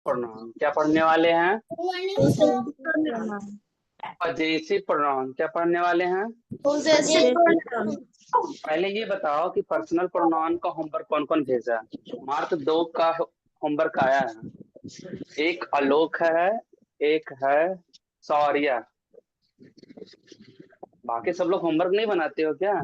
Pronoun क्या पढ़ने वाले हैं? possessive पजेसिव प्रोनाउन क्या पढ़ने वाले हैं? pronoun पहले ये बताओ कि पर्सनल प्रोनाउन का होमवर्क कौन कौन भेजा? मात्र दो का होमवर्क आया है। एक आलोक है, एक है सौर्या। बाकी सब लोग होमवर्क नहीं बनाते हो क्या?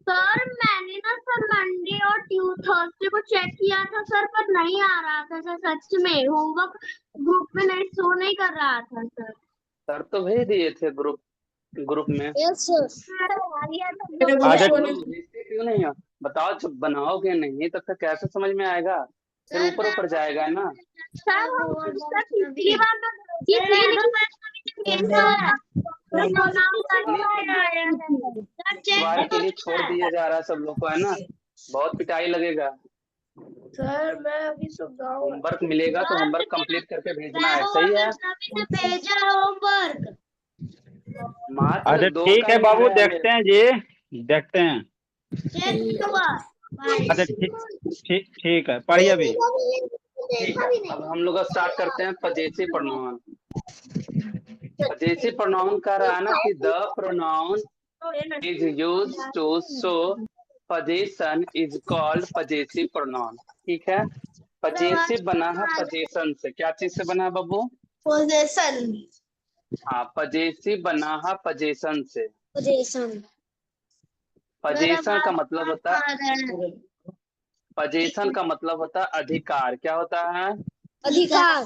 सर मैंने ना सर मंडे और थर्सडे को चेक किया था सर, पर नहीं आ रहा था सर। सच में होमवर्क ग्रुप में नहीं शो नहीं कर रहा था सर। सर तो भेज दिए थे ग्रुप में। yes sir आज भेजते क्यों नहीं हो? बताओ, जब बनाओगे नहीं तो फिर कैसे समझ में आएगा? फिर ऊपर ऊपर जाएगा ना। सर सर पिछली बार तो ये थी, लेकिन इस बार के लिए छोड़ दिया जा रहा है सब लोग को, है ना? बहुत पिटाई लगेगा। सर मैं अभी सब गाँव होमवर्क मिलेगा तो होमवर्क कंप्लीट करके भेजना है, सही है? भेजा होमवर्क। मात्र अच्छा दो ठीक का है ही बाबू, आया देखते हैं जी, देखते हैं। अच्छा ठीक है, पढ़िए अभी। ठीक है, अब हम लोग स्टार्ट करते हैं पजेसिव प्रोनाउन। पजेसिव प्रोनाउन कह रहा है ना कि the pronoun is used to show possession is called possessive pronoun। ठीक है, possessive बना है possession से। क्या चीज से बना है बाबू? possession हाँ, possessive बना है possession से। possession possession का मतलब होता है, possession का मतलब होता है अधिकार। क्या होता है? अधिकार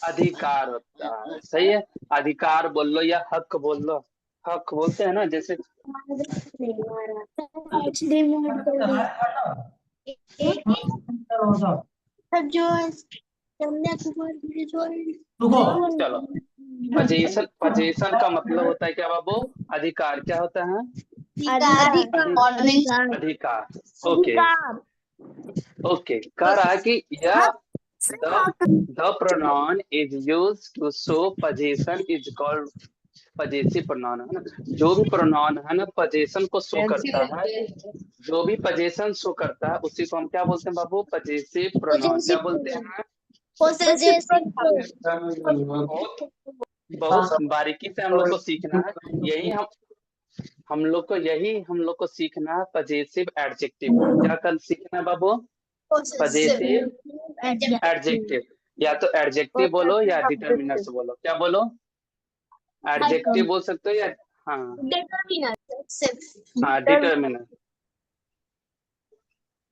अधिकार होता है, सही है। अधिकार बोल लो या हक बोल लो। हक बोलते हैं ना, जैसे जो कन्याकुमारी चलो, पजेशन का मतलब होता है क्या बाबू? अधिकार। क्या होता है? अधिकार। ओके ओके, कह रहा है कि यह the pronoun is use to show position is called possessive pronoun, है ना? जो भी प्रोनाउन है ना पोजीशन को शो करता है, जो भी पोजीशन शो करता है उसी को हम क्या बोलते हैं बाबू? Possessive pronoun. क्या बोलते हैं? बहुत बहुत बारीकी से हम लोग को सीखना है। यही हम लोग को सीखना है पजेसिव एडजेक्टिव। क्या कर सीखना है बाबू? Possessive adjective. या तो एडजेक्टिव बोलो या डिटर्मिनर्स बोलो। क्या बोलो? एडजेक्टिव बोल सकते हो या हाँ हाँ डिटर्मिनर।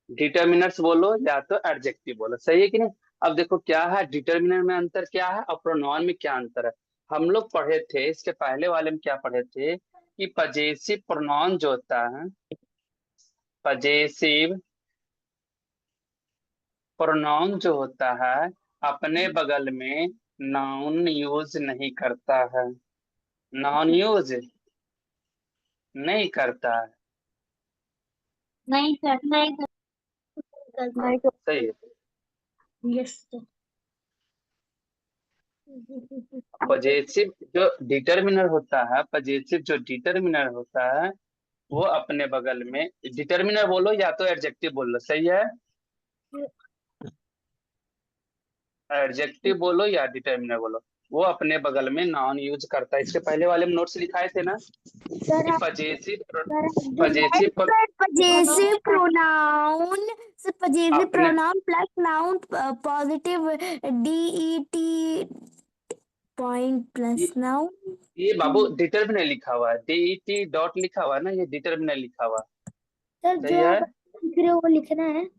डिटर्मिनर्स बोलो या तो एडजेक्टिव बोलो, सही है कि नहीं? अब देखो क्या है, डिटर्मिनर में अंतर क्या है और प्रोनाउन में क्या अंतर है। हम लोग पढ़े थे इसके पहले वाले में, क्या पढ़े थे कि पजेसिव प्रोनाउन जो होता है, पजेसिव प्रोनाउन जो होता है अपने बगल में नाउन यूज नहीं करता है। नाउन यूज नहीं करता है, नहीं सही है। यस पजेसिव जो डिटर्मिनर होता है, पजेसिव जो डिटर्मिनर होता है वो अपने बगल में, डिटर्मिनर बोलो या तो एडजेक्टिव बोलो, सही है? एडजेक्टिव बोलो या डिटर्मिनर बोलो, वो अपने बगल में नाउन यूज करता है। इसके पहले वाले में नोट्स लिखाए थे ना कि possessive pronoun से possessive अपने pronoun plus noun positive det point plus noun। ये बाबू डिटर्मिनर लिखा हुआ है, DET डॉट लिखा हुआ है ना, ये डिटर्मिनर लिखा हुआ है, सर सही जो है? आप लिख रहे हो वो लिखना है।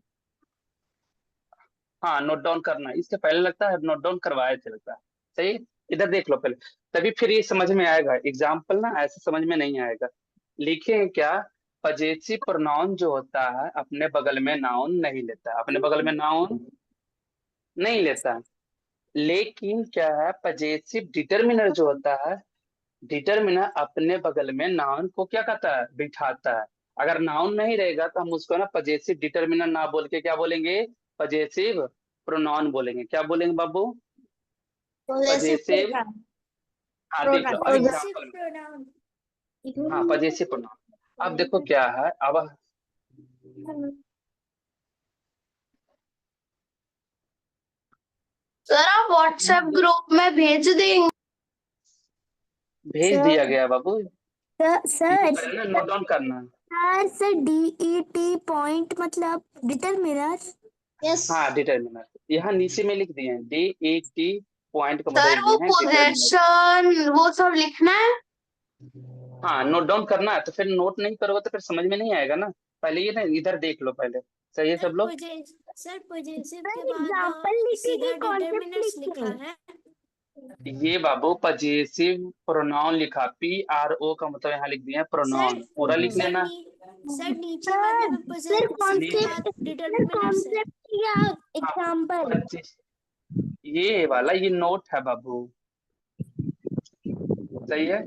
हाँ, नोट डाउन करना है। इसके पहले लगता है नोट डाउन करवाए थे, लगता है। सही, इधर देख लो पहले, तभी फिर ये समझ में आएगा। एग्जाम्पल ना ऐसे समझ में नहीं आएगा। लिखे क्या? पजेसिव प्रोनाउन जो होता है अपने बगल में नाउन नहीं लेता, अपने बगल में नाउन नहीं लेता। लेकिन क्या है, पजेसिव डिटर्मिनर जो होता है, डिटर्मिनर अपने बगल में नाउन को क्या करता है? बिठाता है। अगर नाउन नहीं रहेगा तो हम उसको ना पजेसिव डिटर्मिनर ना बोल के क्या बोलेंगे? पजेसिव प्रोनाउन बोलेंगे। क्या बोलेंगे बाबू? पजेसिव। हाँ देख लो अब एग्जाम्पल में, हाँ पजेसिव प्रोनाउन। अब देखो क्या है, अब सर आप व्हाट्सएप ग्रुप में भेज देंगे। भेज दिया गया बाबू, सर पहले ना नोट डाउन करना। सर DET पॉइंट मतलब डिटरमिनर। यस हाँ डिटर्मिनर, यहाँ नीचे में लिख दिए हैं DET पॉइंट का सर, मतलब वो ये है डिटर्मिनर। पोजीशन वो सब लिखना है। हाँ नोट डाउन करना है, तो फिर नोट नहीं करोगे तो फिर समझ में नहीं आएगा ना। पहले ये ना इधर देख लो पहले, सही है सब लोग। सर पॉजिटिव के बाद सीधा डिटरमिनर्स लिखा है। ये बाबू पजेसिव प्रोनाउन लिखा, PRO का मतलब यहाँ लिख दिया प्रोनाउन, पूरा लिख लेना। सर नीचे वाले में पॉजिटिव के बाद डिटरमिनर्स है। एग्जांपल पच्चीस, ये वाला ये नोट है बाबू, सही है।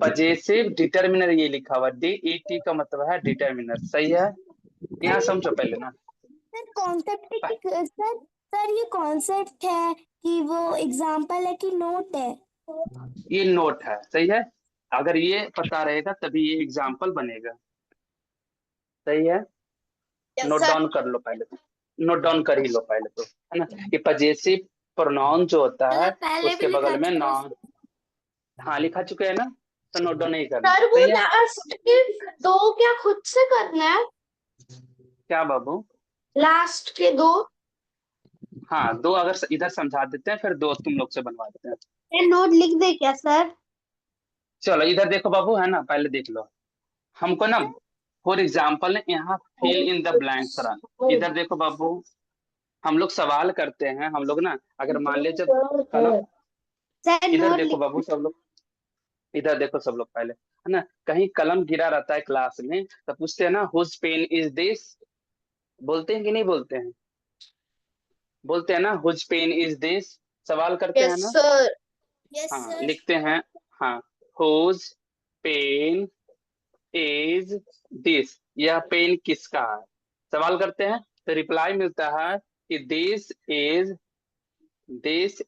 पजेसिव डिटर्मिनर ये लिखा हुआ, DET का मतलब है डिटर्मिनर, सही है। यहाँ समझो पहले ना। सर कॉन्सेप्ट सर ये कॉन्सेप्ट है कि वो एग्जांपल है कि नोट है। ये नोट है, सही है। अगर ये पता रहेगा तभी ये एग्जाम्पल बनेगा, सही है। नोट डाउन कर लो पहले तो, नोट डाउन कर ही लो पहले तो, है ना। ये पजेसिव प्रोनाउन जो होता है पहले उसके भी बगल में लिखा नाउन, हाँ लिखा चुके हैं ना, तो नोट डाउन नहीं करना, सर वो सही है। लास्ट के दो क्या खुद से करना है? क्या बाबू? लास्ट के दो हाँ दो अगर इधर समझा देते हैं, फिर दो तुम लोग से बनवा देते हैं। नोट लिख दे क्या सर? चलो इधर देखो बाबू, है ना, पहले देख लो। हमको ना फॉर एग्जाम्पल ने यहाँ फिल इन द ब्लैंक्स करा। इधर देखो बाबू, हम लोग सवाल करते हैं, हम लोग ना अगर मान ले जब कलम, सर इधर नोट देखो बाबू सब लोग, इधर देखो सब लोग पहले, है ना। कहीं कलम गिरा रहता है क्लास में तो पूछते हैं ना हुज पेन इज दिस, बोलते हैं कि नहीं बोलते हैं? बोलते हैं ना हुज पेन इज दिस, सवाल करते हैं यस ना। सर। यस हाँ सर। लिखते हैं, हाँ हुज पेन इज दिस, यह पेन किसका है, सवाल करते हैं तो रिप्लाई मिलता है कि दिस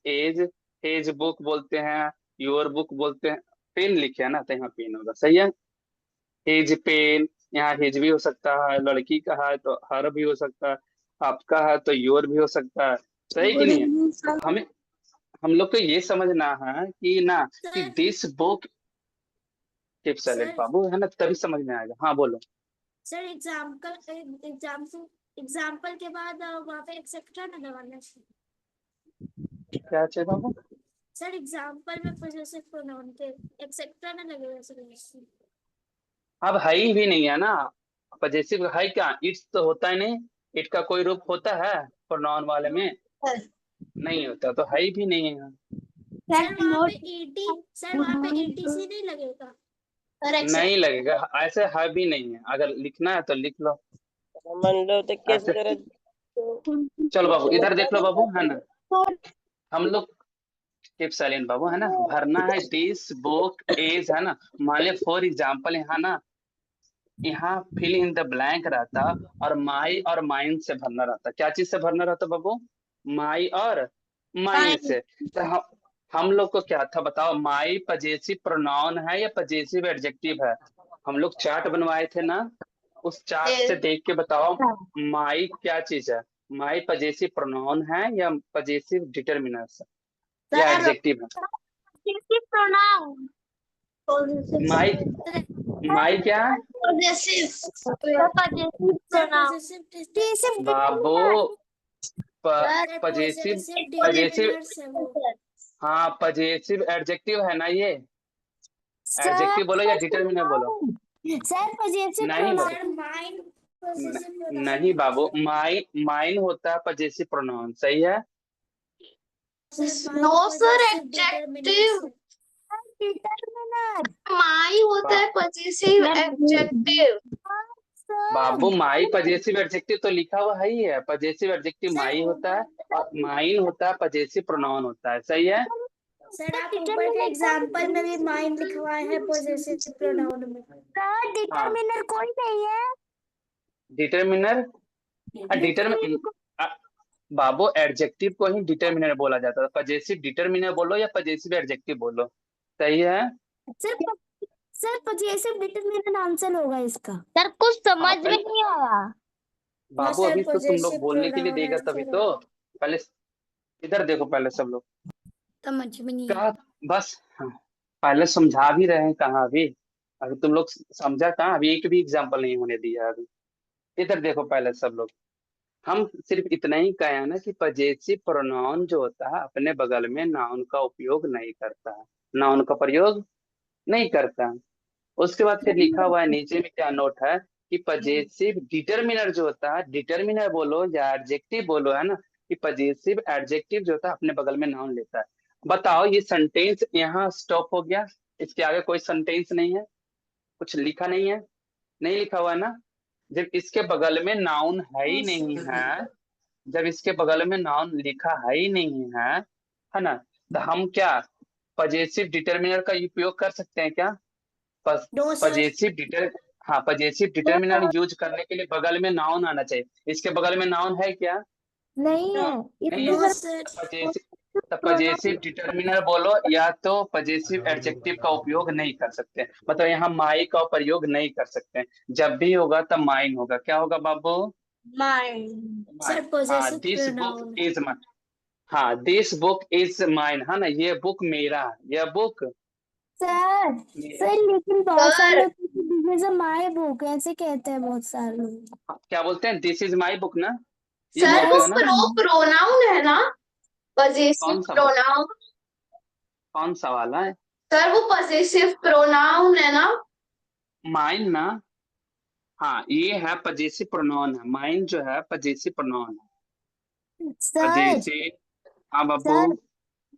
इज हिज बुक बोलते हैं, योर बुक बोलते हैं। पेन लिखे है ना तो यहाँ पेन होगा, सही है। हिज पेन, यहाँ हिज भी हो सकता है, लड़की का है तो हर भी हो सकता है, आपका है तो योर भी हो सकता है, सही कि नहीं है। तो हमें, हम लोग को ये समझना है कि ना कि दिस बुक, कीप साइलेंट बाबू, है ना, तभी समझ में आएगा। हाँ बोलो। सर एग्जाम्पल के बाद वहाँ पे एक्सेट्रा ना लगाना है। क्या चाहिए बाबू? सर एग्जाम्पल में पोजेसिव प्रोनाउन के एक्सेट्रा ना लगेगा सर। अब है ही भी नहीं है ना, पजेसिव है क्या, इट्स तो होता ही नहीं, इट का कोई रूप होता है प्रोनाउन वाले में? नहीं होता, तो है ही भी नहीं है। सर वहाँ पे ETC नहीं लगेगा। नहीं लगेगा, ऐसे है भी नहीं है, अगर लिखना है तो लिख लो ऐसे। चलो बाबू इधर देख लो बाबू, है ना, हम लोग कीप साइलेंट बाबू, है ना, भरना है दिस बुक इज, है ना। मान लिया फॉर एग्जाम्पल यहाँ ना, यहाँ फिल इन द ब्लैंक रहता और माई और माइन से भरना रहता। क्या चीज से भरना रहता बाबू? माई और माइन से। तो हम लोग को क्या था बताओ, माई पजेसिव प्रोनाउन है या पजेसिव एडजेक्टिव है? हम लोग चार्ट बनवाए थे ना, उस चार्ट से देख के बताओ माई क्या चीज है, माई पजेसिव प्रोनाउन है या पजेसिव डिटरमिनर या एडजेक्टिव है? प्रोनाउन माई, माई क्या है बाबू? पजेसिव, पजेसिव, हाँ पजेसिव एडजेक्टिव है ना ये। एडजेक्टिव बोलो या डिटरमिनर बोलो? सर पजेसिव नहीं प्रोनाउन नहीं बाबू, माइन होता है पजेसिव प्रोनाउन, सही है। नो सर एडजेक्टिव डिटरमिनर माई होता है पजेसिव एडजेक्टिव। बाबू माई पजेसिव एडजेक्टिव तो लिखा हुआ है ही है, पजेसिव एडजेक्टिव माई होता है और माइन होता है पजेसिव प्रोनाउन होता है, सही है। सर आप ऊपर के एग्जांपल में भी माइंड लिखा हुआ है पॉजिटिव प्रोनाउन में। सर डिटरमिनर कोई नहीं है। डिटरमिनर, बाबू एडजेक्टिव को ही डिटरमिनर बोला जाता है, पजेसिव डिटरमिनर बोलो या पजेसिव एडजेक्टिव बोलो, सही है। सर पजेसिव डिटरमिनर आंसर होगा इसका। सर कुछ समझ में नहीं आया। बाबू अभी तो तुम लोग बोलने के लिए देगा तभी तो, पहले इधर देखो पहले सब लोग। समझ में नहीं कहा आया। बस, हाँ, पहले समझा भी रहे हैं कहाँ अभी। अभी तुम लोग समझा कहाँ, अभी एक भी एग्जाम्पल नहीं होने दिया अभी। इधर देखो पहले सब लोग। हम सिर्फ इतना ही कहे हैं ना कि पजेसिव प्रोनाउन जो होता है अपने बगल में नाउन का उपयोग नहीं करता है, नाउन का प्रयोग नहीं करता है। उसके बाद फिर लिखा हुआ है नीचे में, क्या नोट है कि पजेसिव डिटरमिनर जो होता है, डिटरमिनर बोलो या एडजेक्टिव बोलो, है ना, कि पजेसिव एडजेक्टिव जो होता है अपने बगल में नाउन लेता है। बताओ ये सेंटेंस यहाँ स्टॉप हो गया, इसके आगे कोई सेंटेंस नहीं है, कुछ लिखा नहीं है, नहीं लिखा हुआ है ना। जब इसके बगल में नाउन है ही नहीं है, जब इसके बगल में नाउन लिखा है ही नहीं है ना, तो हम क्या पजेसिव डिटरमिनर का उपयोग कर सकते हैं क्या? No sir. पजेसिव डिटर हाँ, पजेसिव डिटरमिनर यूज करने के लिए बगल में नाउन आना चाहिए। इसके बगल में नाउन है क्या? नहीं है नहीं है। No sir. पजेसिव डिटरमिनर बोलो या तो पजेसिव एडजेक्टिव का उपयोग नहीं कर सकते, मतलब यहाँ माई का प्रयोग नहीं कर सकते। जब भी होगा तब माइन होगा। क्या होगा बाबू? Mind sir mine. हाँ, possessive this book pronoun. Is mine. हाँ, दिस बुक इज माइन, है ना, ये बुक मेरा है, यह बुक सर मेरा। सर लेकिन बहुत सारे सर लोग दिस इज माय बुक ऐसे कहते हैं बहुत सारे लोग। क्या बोलते हैं? दिस इज माई बुक ना, ये सर बोलते वो हो ना? प्रोनाउन है ना, पजेसिव कौन सा वाला? प्रोनाउन। कौन सा वाला है? सर वो पजेसिव प्रोनाउन है ना। माइन ना। हाँ, ये है पजेसिव प्रोनाउन है, माइन जो है पजेसिव प्रोनाउन है। Sir possessive. हाँ बाबू। सर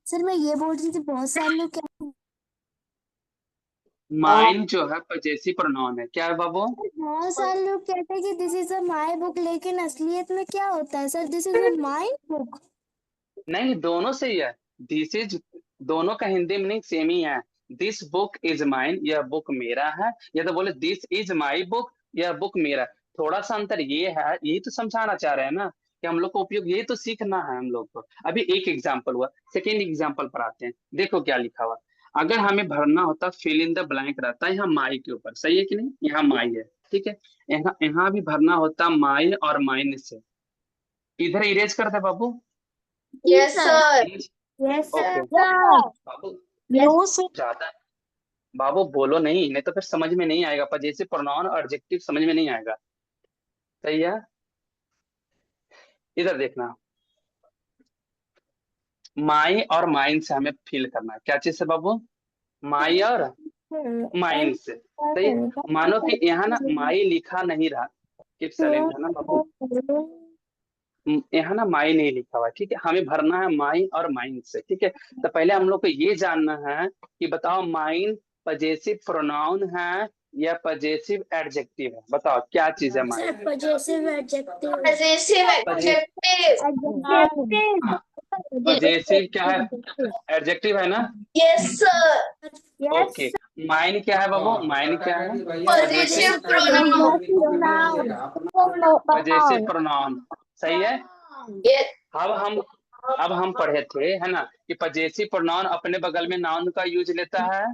सर मैं ये बोल रही थी बहुत सारे लोग क्या, माइन जो है पजेसिव प्रोनाउन है। क्या है बाबू? बहुत सारे लोग कहते हैं कि this is a my book, लेकिन असलियत में क्या होता है sir? This is a my book. नहीं, दोनों सही है। दिस इज, दोनों का हिंदी मीनिंग सेम ही है। दिस बुक इज माइन, यह बुक मेरा है, या तो बोले दिस इज माई बुक, यह बुक मेरा है। थोड़ा सा अंतर ये है, यही तो समझाना चाह रहे हैं ना कि हम लोग को उपयोग यही तो सीखना है हम लोग को। अभी एक एग्जाम्पल हुआ, सेकेंड एग्जाम्पल पर आते हैं। देखो क्या लिखा हुआ। अगर हमें भरना होता फिल इन द ब्लैंक रहता है यहाँ माई के ऊपर, सही है कि नहीं, यहाँ माई है, ठीक है। यहाँ यहाँ भी भरना होता माई और माइन से, इधर इरेज कर दे बाबू। Yes sir. Yes okay sir. बाबू, नो सर। ज्यादा बाबू बोलो नहीं तो फिर समझ में नहीं आएगा, पजेसिव प्रोनाउन और एडजेक्टिव समझ में नहीं आएगा। सही है। इधर देखना, माई और माइन से हमें फील करना है। क्या चीज से बाबू? माई और माइन से, सही है। मानो कि यहाँ ना माई लिखा नहीं रहा, कीप साइलेंट है ना बाबू। यहाँ ना माई नहीं लिखा हुआ है, ठीक है। हमें भरना है माई और माइन से, ठीक है। तो पहले हम लोग को ये जानना है कि बताओ माइन पजेसिव प्रोनाउन है या पजेसिव एडजेक्टिव है? बताओ क्या चीज है mine? Sir possessive adjective. Possessive पजे एडजेक्टिव। हाँ, पजेसिव क्या है? एडजेक्टिव है ना। Yes sir. ओके, माइन क्या है बाबू? माइन क्या है? Possessive possessive pronoun. Possessive pronoun, सही है। यस अब हम पढ़े थे, है ना, कि पजेसिव प्रोनाउन अपने बगल में नाउन का यूज लेता है,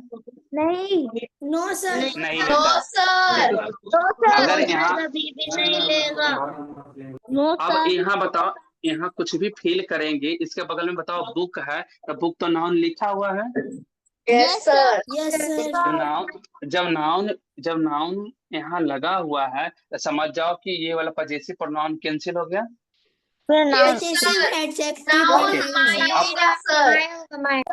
नहीं। No sir. नहीं नो लेता। सर। देखो अगर यहाँ, कभी भी नहीं लेगा। नो अब सर। यहाँ बताओ, यहाँ कुछ भी फील करेंगे, इसके बगल में बताओ बुक है, तो बुक तो नाउन लिखा हुआ है। Yes sir. Yes sir. तो नाउन, जब नाउन यहाँ लगा हुआ है तो समझ जाओ कि ये वाला पजेसिव प्रोनाउन कैंसिल हो गया। Yes possessive sir. Adjective noun okay, है। अब आएगा सर।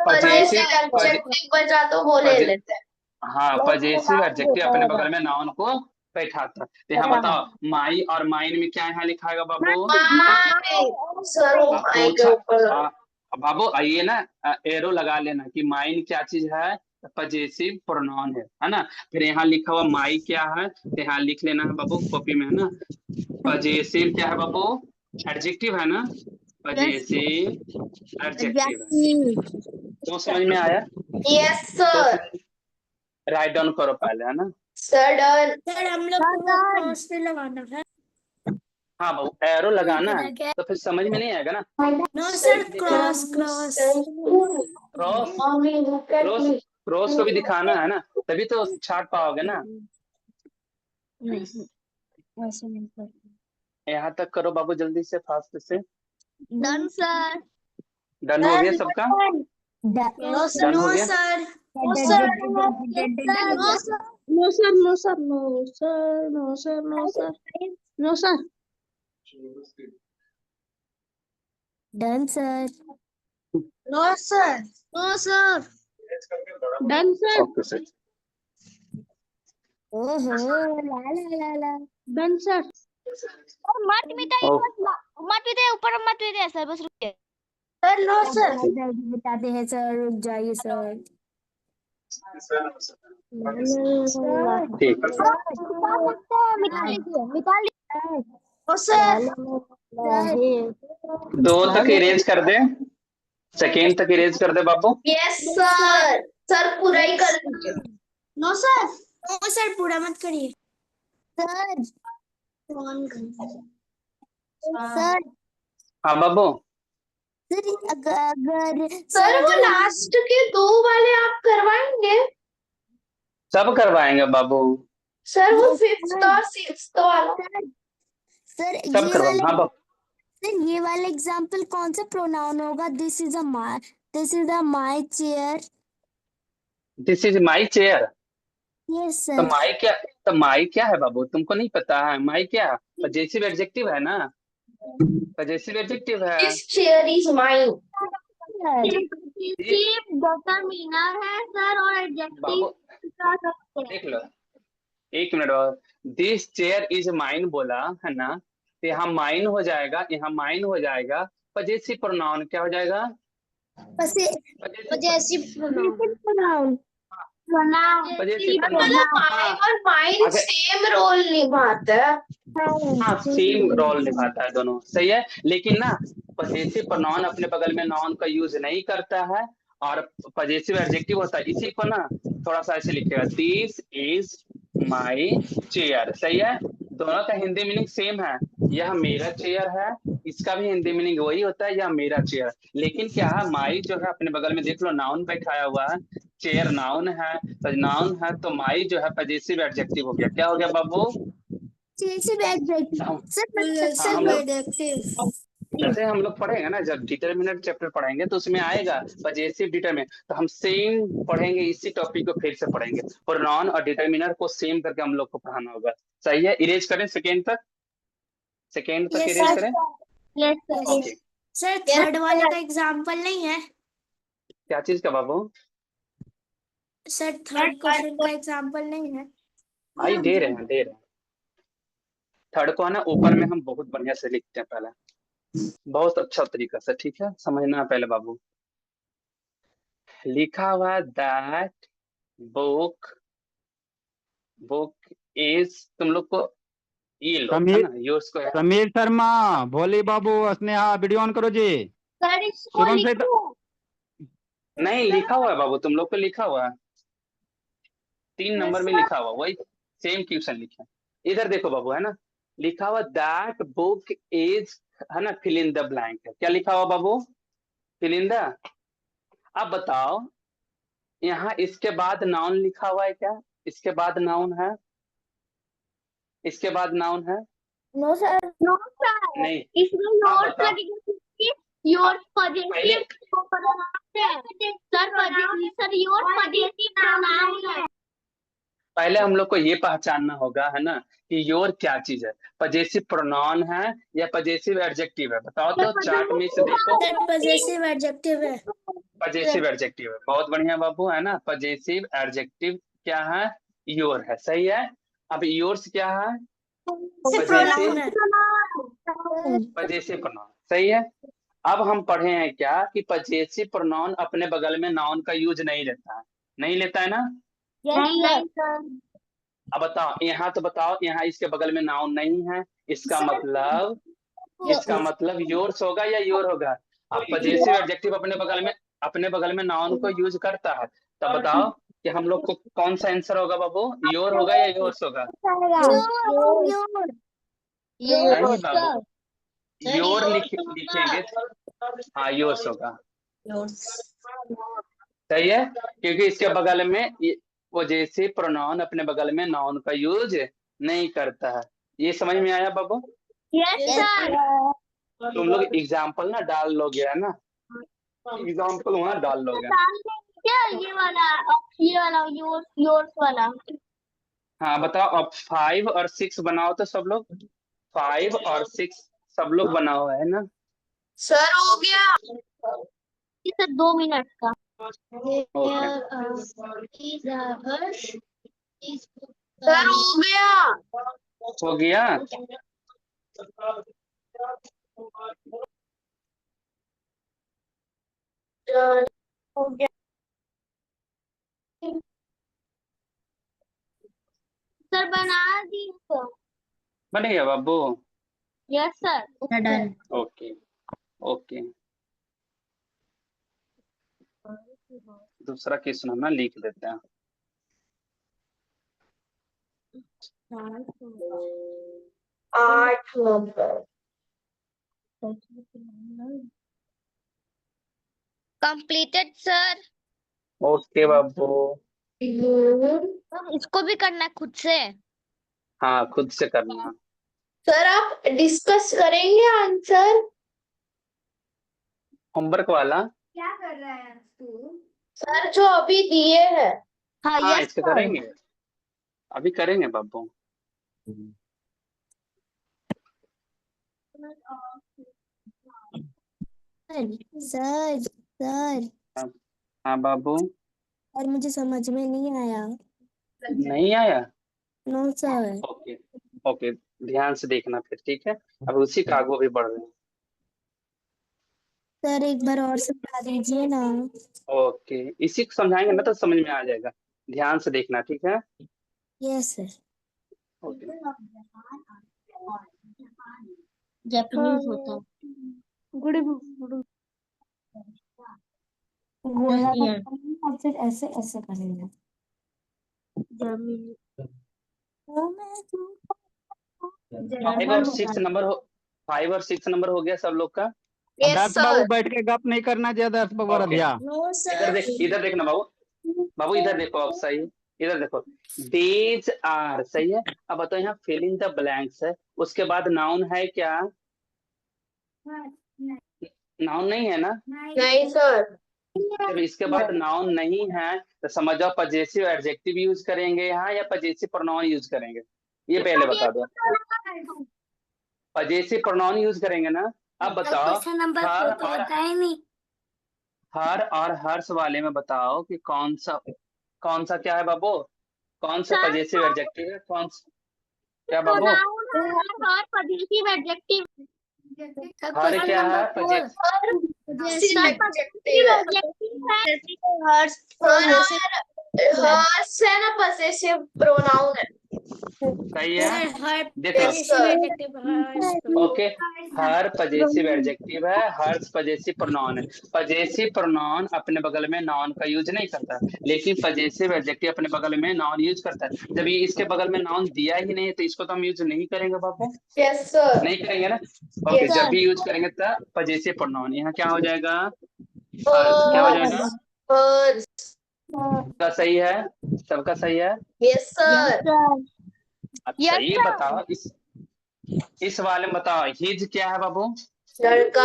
पजेसिव पजेसिव एडजेक्टिव बचा तो वो ले लेते हैं। हाँ, पजेसिव एडजेक्टिव अपने बगल में नाउन को बैठाता है। तो यहाँ बताओ माई और माइन में क्या यहाँ लिखा है बाबू? माई सर वो अब माई के पूछा, ऊपर लगा। बाबू आइए ना, एरो लगा लेना कि माइन क्या चीज है, पजेसिव प्रोनाउन है ना। फिर यहाँ लिखा हुआ माई क्या है, तो यहाँ लिख लेना है बाबू कॉपी में, है ना। पजेसिव क्या है बाबू? एडजेक्टिव है ना, पजेसिव एडजेक्टिव है। तो समझ में आया? यस तो सर। राइट डाउन करो पहले, है ना। Sir done. सर हम लोग को क्रॉस पे लगाना है। हाँ बाबू, एरो लगाना है, लिखना क्या? तो फिर समझ में नहीं आएगा ना। No sir cross cross. Cross, mummy look at cross, me. Cross को भी दिखाना है ना, तभी तो छाट पाओगे ना। वैसे नहीं कर। यहाँ तक करो बाबू जल्दी से, फास्ट से। Done sir. डन हो गया सबका? नो सर, डन हो नो गया? Sir, no sir, no sir, no sir, no sir, no sir, no sir, no sir, no sir, done sir. No sir, no sir, done sir, okay sir. ओहो ला ला ला ला। Done sir. मत मिटाइए, मत मिटाइए, ऊपर मत मिटाइए sir, बस रुकिए। Sir, no sir, जल्दी बताते हैं सर, रुक जाइए सर। ठीक है सर। मिटा लीजिए, मिटा लीजिए। नो सर, दो तक इरेज कर दे, सेकेंड तक इरेज कर दे बाबू। यस सर, सर पूरा ही कर दीजिए। नो सर, ओ सर पूरा मत करिए सर। सर हाँ बाबू। सर अगर सर वो जो लास्ट के 2 वाले आप करवाएंगे? सब करवाएंगे बाबू, सर वो 5th और 6th वाला। सर सब ये करवाएंगे। वाले, हाँ बाबू, सर ये वाला एग्जाम्पल कौन सा प्रोनाउन होगा? This is a my chair. This is my chair. Yes तो सर। माई क्या, तो माई क्या है बाबू, तुमको नहीं पता है माई क्या? पजेसिव एडजेक्टिव है ना, पजेसिव एडजेक्टिव है। This chair is mine. Determiner है सर, और एडजेक्टिव बाबू बता सकते हैं। देख लो, एक मिनट और। दिस चेयर इज माइन बोला है ना, तो यहाँ माइन हो जाएगा, यहाँ माइन हो जाएगा। पजेसिव प्रोनाउन क्या हो जाएगा? जैसी प्रोनाउन। पजेसिव मतलब प्रोनाउन। माइन और माइन अगर सेम रोल निभाते हैं। हाँ सेम रोल निभाता है दोनों, सही है। लेकिन ना पजेसिव प्रोनाउन अपने बगल में नाउन का यूज नहीं करता है, और पजेसिव एडजेक्टिव होता है। इसी को ना थोड़ा सा ऐसे लिखेगा, दिस इज माई चेयर, सही है। दोनों का हिंदी मीनिंग सेम है, यह मेरा चेयर है। इसका भी हिंदी मीनिंग वही होता है, यह मेरा चेयर। लेकिन क्या है, माई जो है अपने बगल में देख लो नाउन बैठाया हुआ है, चेयर नाउन है, तो नाउन है तो माई जो है पजेसिव एडजेक्टिव हो गया। क्या हो गया बाबू? पजेसिव एडजेक्टिव हाँ, हम लोग जैसे हम लोग पढ़ेंगे ना, जब डिटरमिनर चैप्टर पढ़ेंगे तो उसमें आएगा पजेसिव डिटरमिनर, तो हम सेम पढ़ेंगे, इसी टॉपिक को फिर से पढ़ेंगे। प्रोनाउन और डिटरमिनर को सेम करके हम लोग को पढ़ाना होगा, सही है। इरेज करें सेकेंड तक, सेकेंड तक इरेज करें। Yes sir. Okay. Sir third वाले का एग्जाम्पल नहीं है? क्या चीज का बाबू? सर थर्ड क्वेश्चन का एग्जाम्पल नहीं है? भाई दे रहे हैं, दे रहे हैं। थर्ड को है ना ऊपर में हम बहुत बढ़िया से लिखते हैं पहले, बहुत अच्छा तरीका से, ठीक है, समझना पहले बाबू। लिखा हुआ दैट बुक, बुक इज, तुम लोग को ये लो है ना, योर्स को है। समीर शर्मा, भोली बाबू, स्नेहा, वीडियो ऑन करो जी। सर इसको शुभम से लिखो। नहीं लिखा हुआ है बाबू, तुम लोग को लिखा हुआ है, 3 नंबर में लिखा हुआ, वही सेम क्वेश्चन लिखे। इधर देखो बाबू, है ना, लिखा हुआ दैट बुक इज, है ना, फिल इन द ब्लैंक है। क्या लिखा हुआ बाबू? Fill in the. अब बताओ, यहाँ इसके बाद नाउन लिखा हुआ है क्या? इसके बाद नाउन है? इसके बाद नाउन है? No sir. नो सर, नहीं। इसमें आप योर्स बताओ। लगेगा, योर्स पहले पजेसिव प्रोनाउन है sir, possessive sir, yours possessive pronoun है। पहले हम लोग को ये पहचानना होगा, है ना, कि योर क्या चीज है, पजेसिव प्रोनाउन है या पजेसिव एडजेक्टिव है? बताओ तो, चार्ट में से देखो। सर पजेसिव एडजेक्टिव है। पजेसिव एडजेक्टिव है, बहुत बढ़िया बाबू, है ना। पजेसिव एडजेक्टिव क्या है? योर है, सही है। अब योर्स क्या है? प्रोनाउन है। पजेसिव प्रोनाउन, सही है। अब हम पढ़े हैं क्या कि पजेसिव प्रोनाउन अपने बगल में नाउन का यूज नहीं लेता है, नहीं लेता है ना। नहीं सर। अब बताओ, यहाँ तो बताओ, यहाँ इसके बगल में नाउन नहीं है, इसका मतलब, इसका मतलब योर्स होगा या योर होगा? अब पजेसिव एडजेक्टिव अपने बगल में नाउन को यूज करता है, तब बताओ कि हम लोग को कौन सा आंसर होगा बाबू, योर होगा या योर्स होगा? नहीं बाबू, योर लिखेंगे, हाँ योर्स होगा, सही है। क्योंकि इसके बगल में वो जैसे प्रोनाउन अपने बगल में नाउन का यूज नहीं करता है। ये समझ में आया बाबू? Yes sir. तुम लोग एग्जाम्पल ना डाल लोगे, है ना, एग्जाम्पल वहां डाल लोगे। डाल देंगे क्या ये वाला योर्स वाला? हाँ बताओ, अब 5 और 6 बनाओ तो सब लोग, 5 और 6 सब लोग बनाओ, है ना? सर हो गया। ये सर 2 मिनट का। ओके सर हो गया। हो गया। हो गया। सर बना दी तो। बन गया बाबू? Yes sir. Done. Okay okay. दूसरा क्वेश्चन हम ना लिख देते हैं। 8 नंबर। Completed sir. ओके बाबू। इसको भी करना है खुद से? हाँ खुद से करना। सर आप डिस्कस करेंगे आंसर? होमवर्क वाला? क्या कर रहा है तू? सर जो अभी दिए हैं। हाँ हाँ यस इसके सर। करेंगे, अभी करेंगे बाबू। सर सर हाँ हाँ बाबू। और मुझे समझ में नहीं आया। नहीं आया? No sir. ओके ओके, ध्यान से देखना फिर, ठीक है? अब उसी का आगे भी बढ़ रहे हैं। सर एक बार और समझा दीजिए ना। ओके, इसी को समझाएंगे ना तो समझ में आ जाएगा। ध्यान से देखना, ठीक है? Yes sir. ओके। जापानीज होता है। गोला का Yes. और फिर ऐसे ऐसे करेंगे। जमीन। तो मैं फाइव और सिक्स नंबर हो, 5 और 6 नंबर हो गया सब लोग का? यस दर्श बाबू सर। बैठ के गप नहीं करना ज्यादा, दर्श बाबू ओके, ध्या। नो इधर देख, सर। इधर देखना बाबू। बाबू इधर देखो, अब सही, इधर देखो। डेज आर सही है। अब बताओ यहाँ फिल इन द ब्लैंक्स है, उसके बाद नाउन है क्या? नाउन नहीं है ना? नहीं सर। जब इसके बाद नाउन नहीं है तो समझ जाओ पजेसिव एडजेक्टिव यूज करेंगे यहाँ या पजेसिव प्रोनाउन यूज करेंगे, ये पहले बता दो। पजेसिव प्रोनाउन यूज करेंगे ना? अब बताओ क्वेश्चन नंबर हर 4 तो और बताया नहीं। हर और हर्ष वाले में बताओ कि कौन सा क्या है बाबू? कौन सा सर पजेसिव एडजेक्टिव है, क्या बाबू? प्रोनाउन है और पॉजिटिव एडजेक्टिव। हर क्वेश्चन क्या नंबर है? 4। सर पॉजिटिव एडजेक्टिव है। हर्ष है ना पजेसिव प्रोनाउन है। सही है, सर हर देख लो। पॉजिटिव एडजेक्टिव ओके, हर पजेसिव एडजेक्टिव है, हर्ष पजेसिव प्रोनाउन है। पजेसिव प्रोनाउन अपने बगल में नाउन का यूज नहीं करता, लेकिन पजेसिव एडजेक्टिव अपने बगल में नाउन यूज करता है। जब ये इसके बगल में नाउन दिया ही नहीं है तो इसको तो हम यूज नहीं करेंगे बाबू, यस सर। नहीं करेंगे ना? ओके, Yes, जब भी यूज करेंगे तो पजेसिव प्रोनाउन। यहाँ क्या हो जाएगा? हर्ष क्या हो हर्ष। जाएगा? हर्ष। सबका सही है? सबका सही है? Yes sir. अच्छा Yes, ये sir. बताओ, इस वाले में बताओ हिज क्या है बाबू? लड़का।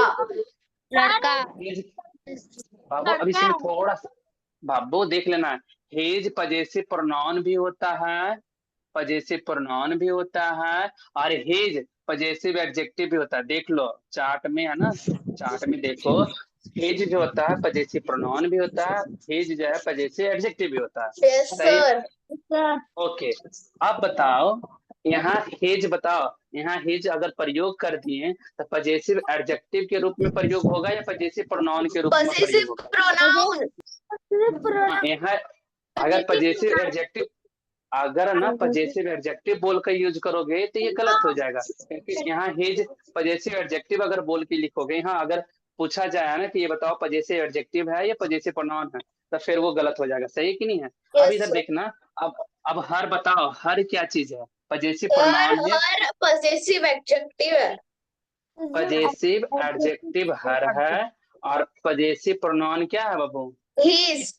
लड़का। हिज बाबू अब इसमें थोड़ा सा बाबू देख लेना, हेज पजेसिव प्रोनाउन भी होता है, पजेसिव प्रोनाउन भी होता है, और हेज पजेसिव एडजेक्टिव भी होता है। देख लो चार्ट में, है ना? चार्ट में देखो, हेज जो होता है पजेसिव प्रोनाउन भी होता है, हेज जो है पजेसिव एडजेक्टिव भी होता है। यस सही? सर। ओके, अब बताओ यहाँ हेज, बताओ यहाँ हेज अगर प्रयोग कर दिए तो पजेसिव एडजेक्टिव के रूप में प्रयोग होगा या पजेसिव प्रोनाउन के रूप में प्रयोग पजेसिव होगा? प्रोनाउन। यहाँ अगर पजेसिव एडजेक्टिव, अगर ना पजेसिव एडजेक्टिव बोल कर यूज करोगे तो ये गलत हो जाएगा, क्योंकि यहाँ हेज पजेसिव एडजेक्टिव अगर बोल के लिखोगे, यहाँ अगर पूछा जाए ना कि ये बताओ पजेसिव एडजेक्टिव है या पजेसिव प्रोनाउन है, तो फिर वो गलत हो जाएगा। सही कि नहीं है? अब यस इधर सर। देखना, अब हर बताओ, हर क्या चीज है? पजेसिव हर प्रोनाउन है, हर पजेसिव एडजेक्टिव है। पजेसिव एडजेक्टिव हर है, और पजेसिव प्रोनाउन क्या है बाबू? हिज।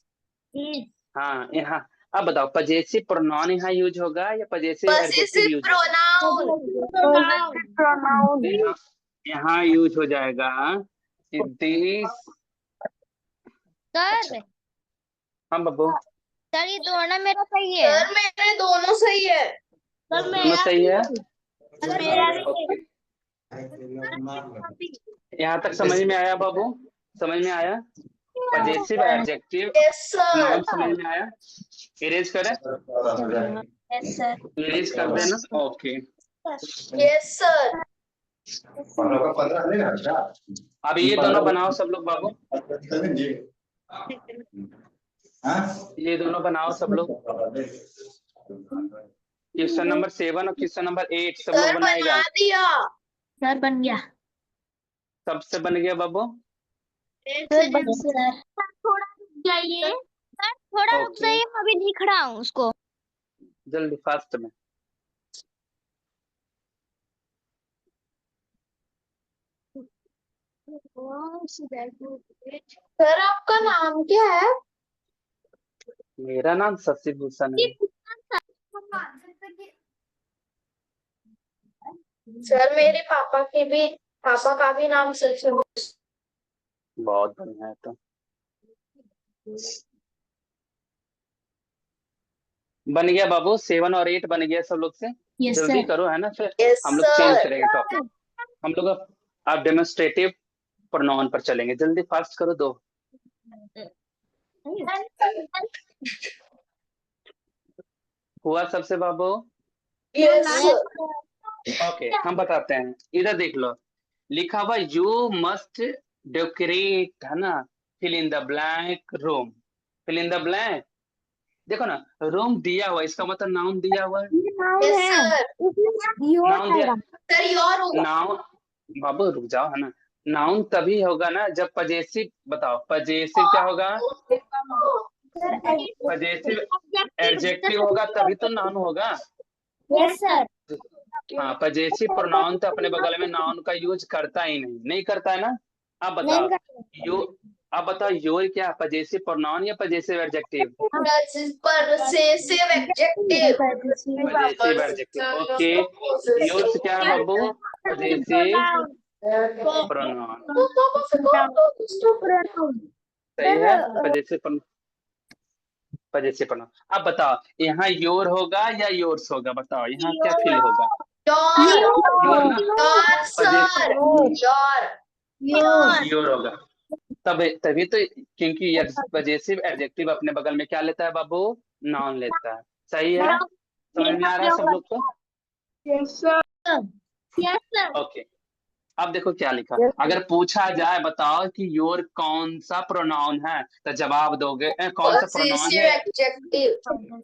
हाँ यहाँ, अब बताओ पजेसिव प्रोनाउन यहाँ यूज होगा या पजेसिव एडजेक्टिव पजेसिव यूज होगा? प्रोनाउन। यहाँ यूज हो जाएगा दिस सर हाँ बाबू, सर ये दोनों मेरा सही है। सर मेरे दोनों सही है। सर दोनों सही है। सर मेरा भी ओके, यहाँ तक समझ में आया बाबू? समझ में आया? Possessive adjective yes sir. Noun समझ में आया? इरेज करें? Yes sir. इरेज कर देना। Okay, yes sir. अब ये दोनों बनाओ सब लोग बाबू, ये दोनों बनाओ सब लोग। क्वेश्चन नंबर 7 और क्वेश्चन नंबर 8 सब लोग सर बनाएगा। बना दिया। सर बन गया। सबसे बन गया बाबू? सर थोड़ा रुक जाइए, सर थोड़ा रुक ओके, जाइए, मैं अभी लिख रहा हूँ उसको। जल्दी फास्ट में। सर आपका नाम क्या है? मेरा नाम शशि भूषण है। सर मेरे पापा का भी नाम सच है। बहुत बढ़िया है। तो बन गया बाबू, 7 और 8 बन गया सब लोग से। यस जल्दी सर। करो, है ना? फिर यस हम लोग चेंज सर। करेंगे टॉपिक। हम लोग अब डेमोन्स्ट्रेटिव प्रोनाउन पर चलेंगे। जल्दी फास्ट करो दो। हुआ सबसे बाबू? Yes sir. ओके, हम बताते हैं। इधर देख लो, लिखा हुआ यू मस्ट डेकोरेट, है ना? Fill in the blank room. Fill in the blank, देखो ना, रूम दिया हुआ, इसका मतलब नाउन दिया हुआ है। Yes sir. नाउन दिया, सर योर होगा। नाउन बाबू रुक जाओ, है ना? नाउन तभी होगा ना जब पजेसिव, बताओ पजेसिव क्या होगा? पजेसिव एडजेक्टिव होगा तभी तो नाउन होगा। Yes sir. हाँ, पजेसिव प्रोनाउन तो अपने बगल में नाउन का यूज करता ही नहीं करता है ना? अब बताओ, यू अब बताओ, योर क्या, पजेसिव प्रोनाउन या possessive adjective? Possessive adjective. Possessive adjective. Okay, yours क्या है बाबू? Possessive pronoun. सही है, पजेसिव प्रोनाउन। अब बताओ, यहाँ योर होगा या योर्स होगा? बताओ यहाँ क्या फील होगा? योर ना, योर सर। योर। योर होगा। तभी तो, क्योंकि पजेसिव एडजेक्टिव अपने बगल में क्या लेता है बाबू? नाउन लेता है। सही है? समझ में आ रहा है सब लोग को? Yes sir. Yes sir. Okay, अब देखो क्या लिखा। अगर पूछा जाए बताओ कि योर कौन सा प्रोनाउन है, तो जवाब दोगे कौन सा प्रोनाउन पजेसिव है? एडजेक्टिव।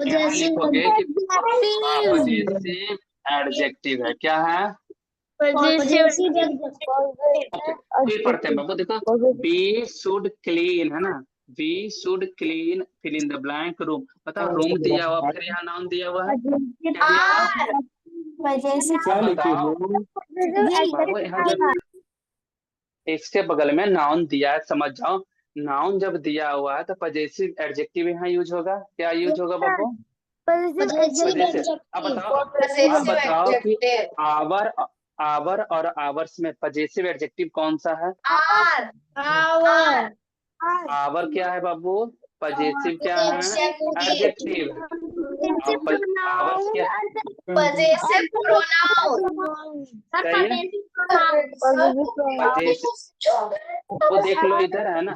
यहाँ लिखोगे कि पजेसिव एडजेक्टिव है। क्या है? ओके, फिर पढ़ते हैं बाबू। देखो, बी शुड क्लीन, है ना? B should clean fill in the blank room. बताओ, रूम दिया हुआ, फिर यहाँ नाउन दिया हुआ है। क्या दिया हुआ है? बताओ बाबू, यहाँ जब इसके बगल में नाउन दिया है, समझ जाओ। नाउन जब दिया हुआ है तो पजेसिव एडजेक्टिव यहाँ यूज होगा। क्या यूज होगा बाबू? पजेसिव। अब पजेसिव बताओ कि एडजेक्टिव। आवर, आवर और आवर्स में पजेसिव एडजेक्टिव कौन सा है? आर। आवर। आवर क्या है बाबू? पजेसिव क्या है? एडजेक्टिव है। आवर्स क्या? Possessive pronoun. सही है। पजेसिव, वो देख लो इधर, है ना?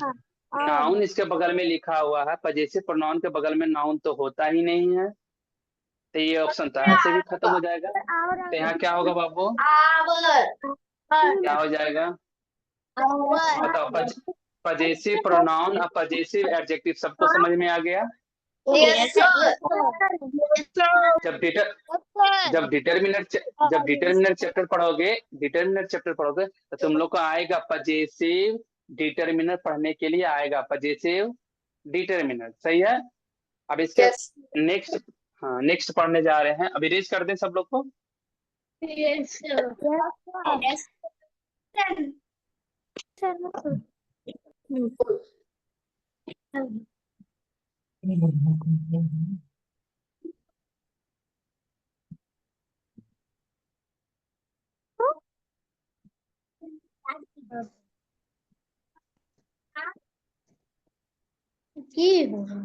नाउन इसके बगल में लिखा हुआ है, पजेसिव प्रोनाउन के बगल में नाउन तो होता ही नहीं है, तो ये ऑप्शन तो ऐसे भी खत्म हो जाएगा। तो यहाँ क्या होगा बाबू? आवर। क्या हो जाएगा? बताओ, पजेसिव प्रोनाउन और पजेसिव एडजेक्टिव सबको समझ में आ गया? Yes sir. जब डिटरमिनर चैप्टर पढ़ोगे, तो तुम लोग को आएगा पजेसिव डिटरमिनर, पढ़ने के लिए आएगा पजेसिव डिटरमिनर। सही है? अब इसके यस। नेक्स्ट, हाँ नेक्स्ट पढ़ने जा रहे हैं। अभी रेज कर दें सब लोग को। Yes sir. ये होगा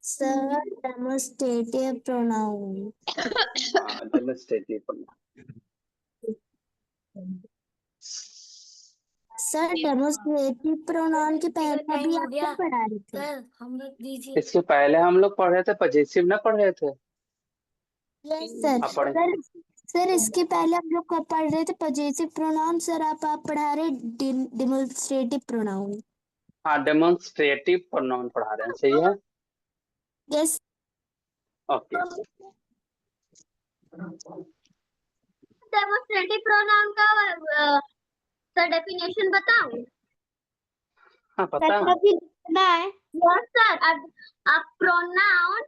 सर डेमोस्ट्रेटिव प्रोनाउन। हाँ, डेमोस्ट्रेटिव सर डेमोस्ट्रेटिव प्रोनाउन के पहले भी आप क्या पढ़ा रहे थे? हम लोग दीजिए। इसके पहले हम लोग पढ़ रहे थे पजेसिव ना पढ़ रहे थे। Yes sir. आप पढ़े सर इसके पहले हम लोग कब पढ़ रहे थे पजेसिव प्रोनाउन, सर आप पढ़ा रहे डेमोस्ट्रेटिव प्रोनाउन। हाँ, डेमोन्स्ट्रेटिव प्रोनाउन पढ़ा रहे हैं, सही है। यस। ओके, डेमोस्ट्रेटिव प्रोनाउन का सर डेफिनेशन बताऊं? हाँ पता है। भी लिखना है। Yes, sir. A pronoun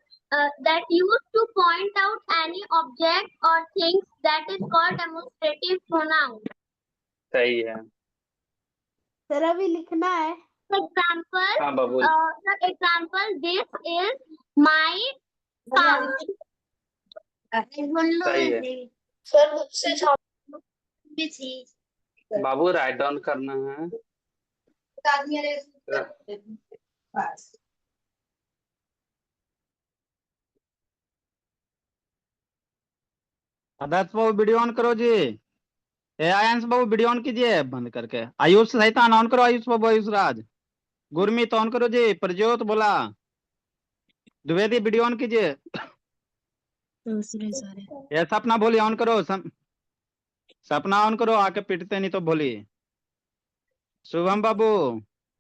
that used to point out any object or things that is called demonstrative pronoun. सही है। सर अभी लिखना है। Example. हाँ बाबू, For example, this is my couch. सही है सर मुझसे भी थी। बाबू, राइट डाउन करना है। आदर्श बाबू वीडियो ऑन करो जी। आयांश बाबू वीडियो ऑन कीजिए बंद करके। आयुष सहितान ऑन करो, आयुष बाबू, आयुष राज। गुरमीत ऑन करो जी। प्रज्योत बोला। द्विवेदी वीडियो ऑन कीजिए। दूसरे सारे ये सपना बोली ऑन करो। सपना ऑन करो, आके पिटते नहीं तो बोली। शुभम बाबू,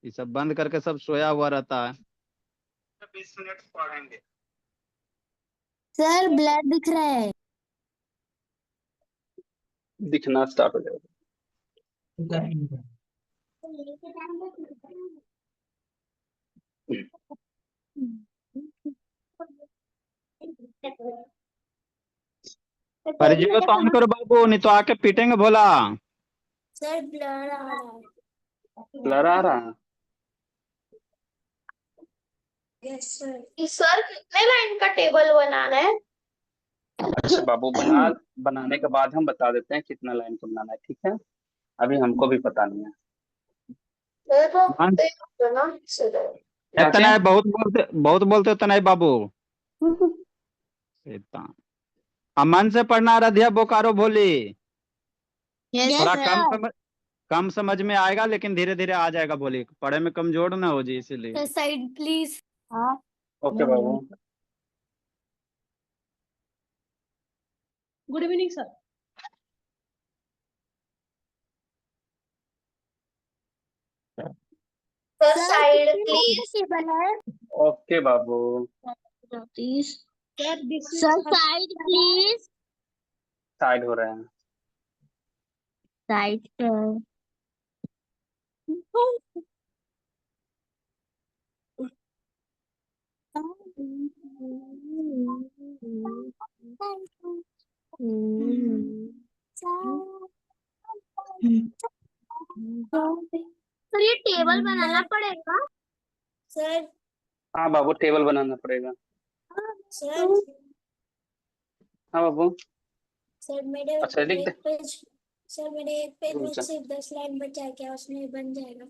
ये सब बंद करके सब सोया हुआ रहता है। 20 मिनट पढ़ेंगे। सर ब्लैक दिख रहा है। दिखना स्टार्ट हो जाएगा। प्रज्योत ऑन करो बाबू, नहीं तो आके पीटेंगे भोला। सर ब्लर आ रहा है। ब्लर आ रहा है। Yes sir. सर कितने लाइन का टेबल बनाना है? अच्छा बाबू, बनाने के बाद हम बता देते हैं कितना लाइन को बनाना है, ठीक है। अभी हमको भी पता नहीं है। हाँ, क्या इतना है, बहुत बोलते हो तना बाबू। शैतान। मन से पढ़ना राधिया बोकारो भोली। थोड़ा कम समझ में आएगा, लेकिन धीरे धीरे आ जाएगा भोली। पढ़े में कमजोर ना हो जी, इसीलिए। Side please. हाँ। ओके बाबू। Good evening sir. Sir side please. Okay बाबू। Sir, side please. साइड हो रहे हैं। Side, sir. सर ये टेबल बनाना पड़ेगा। सर हाँ बाबू, टेबल बनाना पड़ेगा। सर हाँ बाबू। सर मेरे अच्छा लिख दे। एक पेज सर मेरे एक पेज में रुक जा। सिर्फ 10 लाइन बचा है, क्या उसमें बन जाएगा?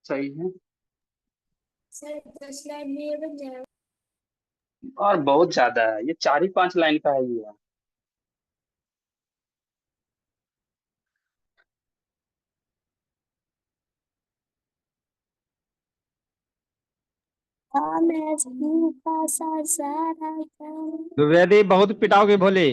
सही है। सर 10 लाइन में ये बन जाएगा। और बहुत ज्यादा है ये, 4 ही 5 लाइन का है ये। हाँ मैं का सारा काम। द्विवेदी बहुत पिटाओगे भोली।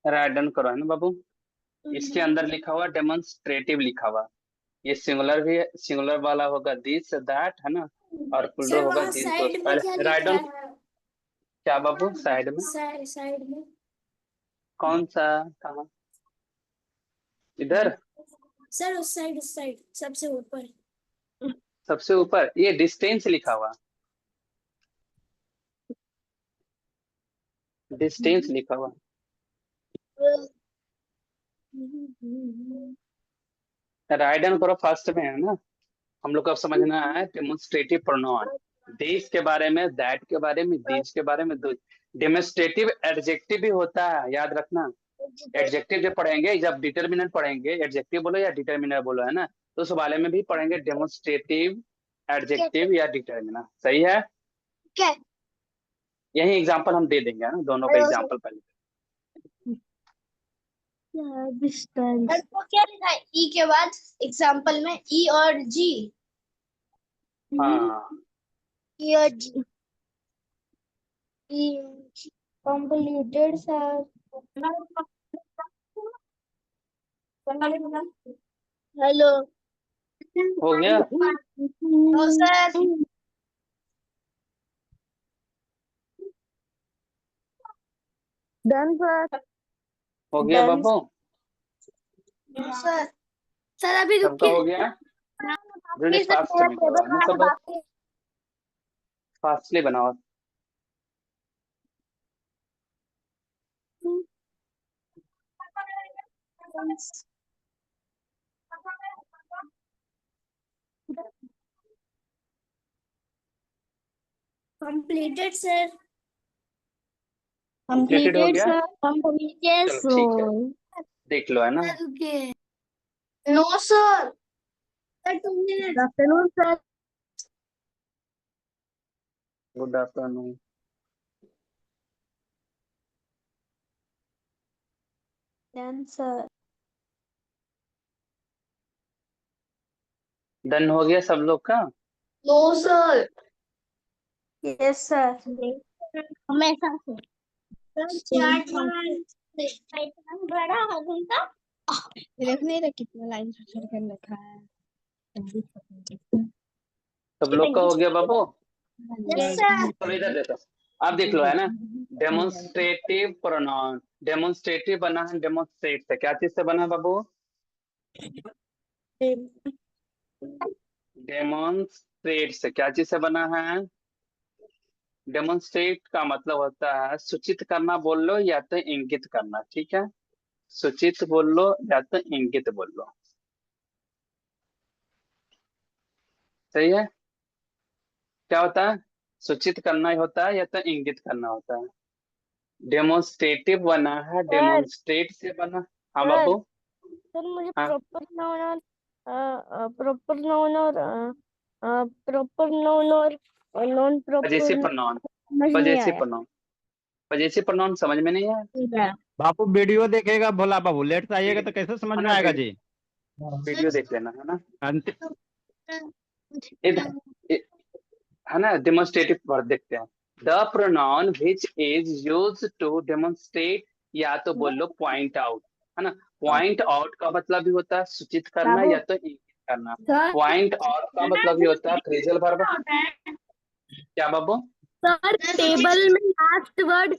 राइट डन करो है ना बाबू। इसके अंदर लिखा हुआ डेमोन्स्ट्रेटिव लिखा हुआ। ये सिंगुलर भी है, सिंगुलर वाला होगा दिस दैट, है ना। और प्लूरल सर होगा वहाँ दिस दोस्त। साइड में क्या पहले लिख राइट रहा डाउन। है? क्या बाबू, साइड में? साइड में कौन सा? कहाँ? इधर सर उस साइड सबसे ऊपर। सबसे ऊपर ये डिस्टेंस लिखा हुआ, डिस्टेंस लिखा हुआ। राइट डाउन करो, फर्स्ट में है ना। हम लोग को अब समझना है डेमोन्स्ट्रेटिव प्रोनाउन। दिस के बारे में, दैट के बारे में, दिस के बारे में। डेमोन्स्ट्रेटिव एडजेक्टिव भी होता है, याद रखना। एडजेक्टिव जब पढ़ेंगे, जब डिटर्मिनेंट पढ़ेंगे, एडजेक्टिव बोलो या डिटर्मिनर बोलो, है ना, तो उस वाले में भी पढ़ेंगे डेमोन्स्ट्रेटिव एडजेक्टिव या डिटर्मिनर। सही है। क्या यही एग्जांपल हम दे देंगे, है ना, दोनों का एग्जांपल पहले। डिस्टेंस। को क्या लिखा है ई के बाद एग्जाम्पल में? ई और जी। हाँ, ई और जी। Completed sir. हेलो। हो गया। No sir. Done sir. हो गया Done. बाबू, नो सर। सर अभी सबका हो रुकिए। गया। जल्दी फास्ट में करो, है ना, सब फास्टली बनाओ। Completed sir. कंप्लीटेड हो गया। Completed चलो ठीक है, sir. देख लो, है ना। सर रुकिए। No sir. Sir 2 minute. Good afternoon sir. Good afternoon. Done sir. Done हो गया सब लोग का। No sir. Yes sir. हमेशा से चार्ट बड़ा है उनका। देख नहीं रहा कितना लाइन से छोड़ कर रखा है। सब लोग का हो गया बाबू। Yes sir. तो इधर देखो, आप देख लो, है ना। डेमोन्स्ट्रेटिव प्रोनाउन, डेमोन्स्ट्रेटिव बना है डेमोन्स्ट्रेट से। क्या चीज से बना है बाबू? डेमोन्स्ट्रेट से। क्या चीज से बना है? डेमोन्स्ट्रेट का मतलब होता है सूचित करना बोल लो या तो इंगित करना, ठीक है। सूचित बोल लो या तो इंगित बोल लो, सही है। क्या होता है? सूचित करना ही होता है या तो इंगित करना होता है। डेमोन्स्ट्रेटिव बना है, सर डेमोन्स्ट्रेट से बना। हाँ सर बाबू। सर मुझे हाँ, प्रॉपर नाउन और नॉन पजेसिव प्रॉपर प्रोनाउन। समझ नहीं पजेसिव आया। प्रोनाउन, पजेसिव प्रोनाउन समझ में नहीं आया। बापू वीडियो देखेगा भोला बाबू, लेट से आइएगा तो कैसे समझ है में ना, आएगा जी। वीडियो देख लेना, है ना। अंतिम इधर है ना, डेमोन्स्ट्रेटिव वर्ड देखते हैं। The pronoun which is use to demonstrate, या तो बोल लो पॉइंट आउट, है ना। पॉइंट आउट का मतलब भी होता है सूचित करना बाबू या तो इंगित करना। सर पॉइंट आउट का मतलब भी होता है फ्रेजल वर्ब। क्या बाबू? सर टेबल में लास्ट वर्ड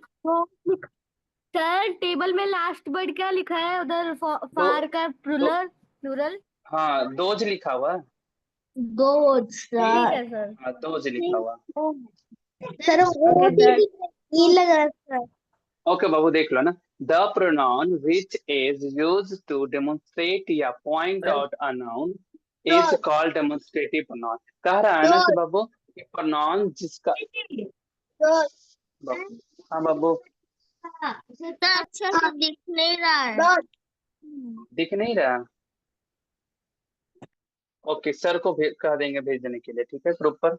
सर टेबल में लास्ट वर्ड क्या लिखा है उधर? दो, फार का दो, प्लूरल। हाँ, दोज लिखा हुआ है। दो ठीक है सर। हाँ, दोज लिखा हुआ। सर ओ भी ई लगा सर। ओके बाबू, देख लो ना। The pronoun which is use to demonstrate या point out a noun is called demonstrative pronoun. कह रहा है ना कि बाबू, प्रोनाउन जिसका बाबू, हाँ बाबू, अच्छा से दिख नहीं रहा है। दिख नहीं रहा। ओके, सर को कह देंगे भेजने के लिए, ठीक है, ग्रुप पर।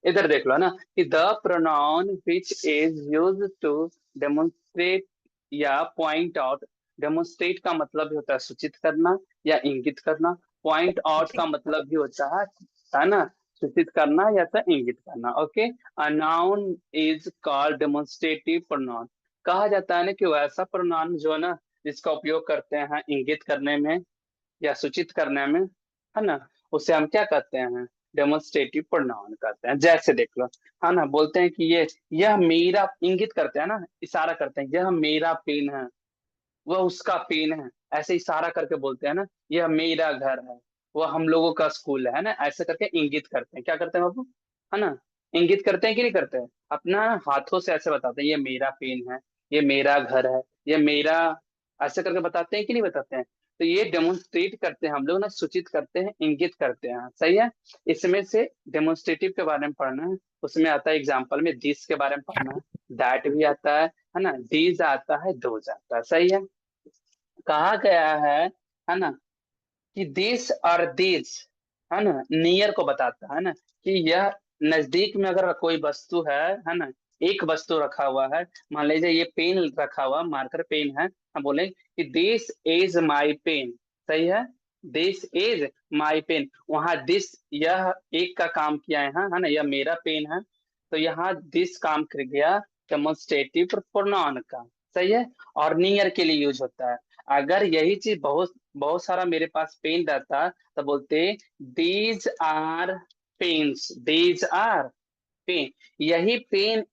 इधर देख लो ना कि the pronoun which is use to demonstrate या पॉइंट आउट। डेमोन्स्ट्रेट का मतलब भी होता है सूचित करना या इंगित करना। पॉइंट आउट का मतलब भी होता है ना, सूचित करना या तो इंगित करना। Okay, a noun is called demonstrative pronoun. कहा जाता है ना कि वैसा प्रोनाउन जो है ना, जिसका उपयोग करते हैं इंगित करने में या सूचित करने में, है ना, उसे हम क्या कहते हैं? डेमोन्स्ट्रेटिव प्रोनाउन कहते हैं। जैसे देख लो, है ना, बोलते हैं कि ये, यह मेरा, इंगित करते हैं ना, इशारा करते हैं, यह मेरा पेन है, वह उसका पेन है, ऐसे इशारा करके बोलते हैं ना, यह मेरा घर है, वह हम लोगों का स्कूल है ना, ऐसे करके इंगित करते हैं। क्या करते हैं बाबू, है ना, इंगित करते हैं कि नहीं करते हैं, अपना हाथों से ऐसे बताते हैं, ये मेरा पेन है, ये मेरा घर है, ये मेरा, ऐसे करके बताते हैं कि नहीं बताते हैं। तो ये डेमोन्स्ट्रेट करते हैं हम लोग ना, सूचित करते हैं, इंगित करते हैं, सही है। इसमें से डेमोन्स्ट्रेटिव के बारे में पढ़ना है, उसमें आता है एग्जाम्पल में दिस के बारे में पढ़ना है, दैट भी आता है ना, दीज आता है, दोज आता है, सही है। कहा गया है ना, कि दिस और दिस, है ना, नियर को बताता है ना, कि यह नजदीक में अगर कोई वस्तु है ना, एक वस्तु रखा हुआ है, मान लीजिए ये पेन रखा हुआ, मार्कर पेन है, हम बोले कि दिस इज माई पेन, सही है, दिस इज माई पेन, वहां दिस यह एक का काम किया है ना, यह मेरा पेन है, तो यहाँ दिस काम कर गया डेमोन्स्ट्रेटिव प्रोनाउन का, सही है। और नियर के लिए यूज होता है। अगर यही चीज बहुत बहुत सारा मेरे पास पेन रहता तो बोलते these are pens, these are pen, यही पेन,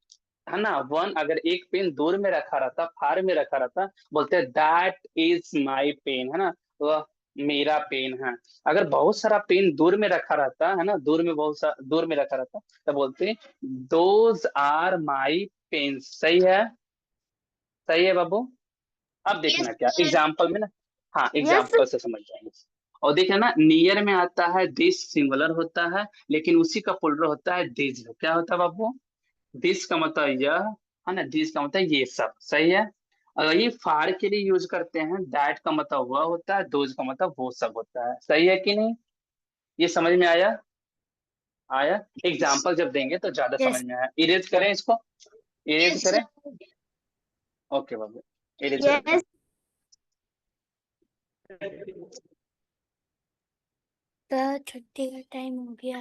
है ना, वन अगर एक पेन दूर में रखा रहता, फार में रखा रहता, बोलते दैट इज माई पेन, है ना, वह मेरा पेन है। अगर बहुत सारा पेन दूर में रखा रहता है ना, दूर में बहुत सा दूर में रखा रहता, तो बोलते दोज आर माई पेन्स, सही है, सही है बाबू। अब यस देखना क्या सर। एग्जाम्पल में ना, हाँ यस एग्जाम्पल से समझ जाएंगे। और देखना ना, नियर में आता है दिस, सिंगुलर होता है, लेकिन उसी का प्लुरल होता है दिस, क्या होता है बाबू, दिस का मतलब यह, है ना, दिस का मतलब ये सब, सही है। अगर ये फार के लिए यूज करते हैं, दैट का मतलब वह होता है, दोज का मतलब वो सब होता है, सही है कि नहीं, ये समझ में आया, आया। एग्जाम्पल जब देंगे तो ज्यादा समझ यस में आया। इरेज करें इसको, इरेज यस करें, सर। ओके बाबू, इरेज करते यस, हैं। तो छुट्टी का टाइम हो गया।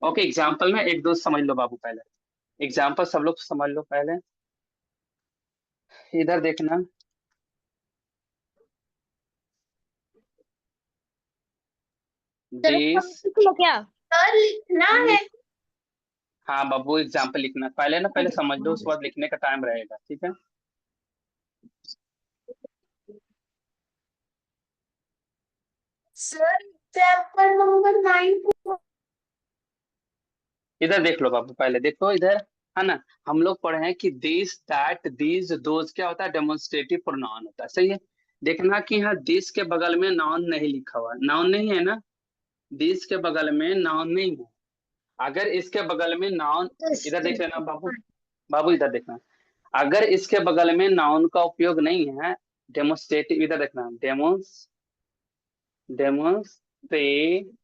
ओके, एग्जाम्पल में एक दो समझ लो बाबू पहले, एग्जाम्पल सब लोग समझ लो पहले, इधर देखना, दिस, क्या? सर लिखना है। हाँ बाबू एग्जाम्पल लिखना पहले ना, पहले समझ लो, उसके बाद लिखने का टाइम रहेगा, ठीक है। Sir example number 9। इधर देख लो बाबू, पहले देखो इधर, है ना, हम लोग पढ़े हैं कि दिस, दैट, दीज, दोज क्या होता है, डेमोन्स्ट्रेटिव प्रोनाउन होता है, सही है। देखना कि यहाँ दिस के बगल में नाउन नहीं लिखा हुआ, नाउन नहीं है ना, दिस के बगल में नाउन नहीं है। अगर इसके बगल में नाउन, इधर देख लेना बाबू, बाबू इधर देखना, अगर इसके बगल में नाउन का उपयोग नहीं है, डेमोन्स्ट्रेटिव, इधर देखना, डेमोन्स्ट्रेटिव,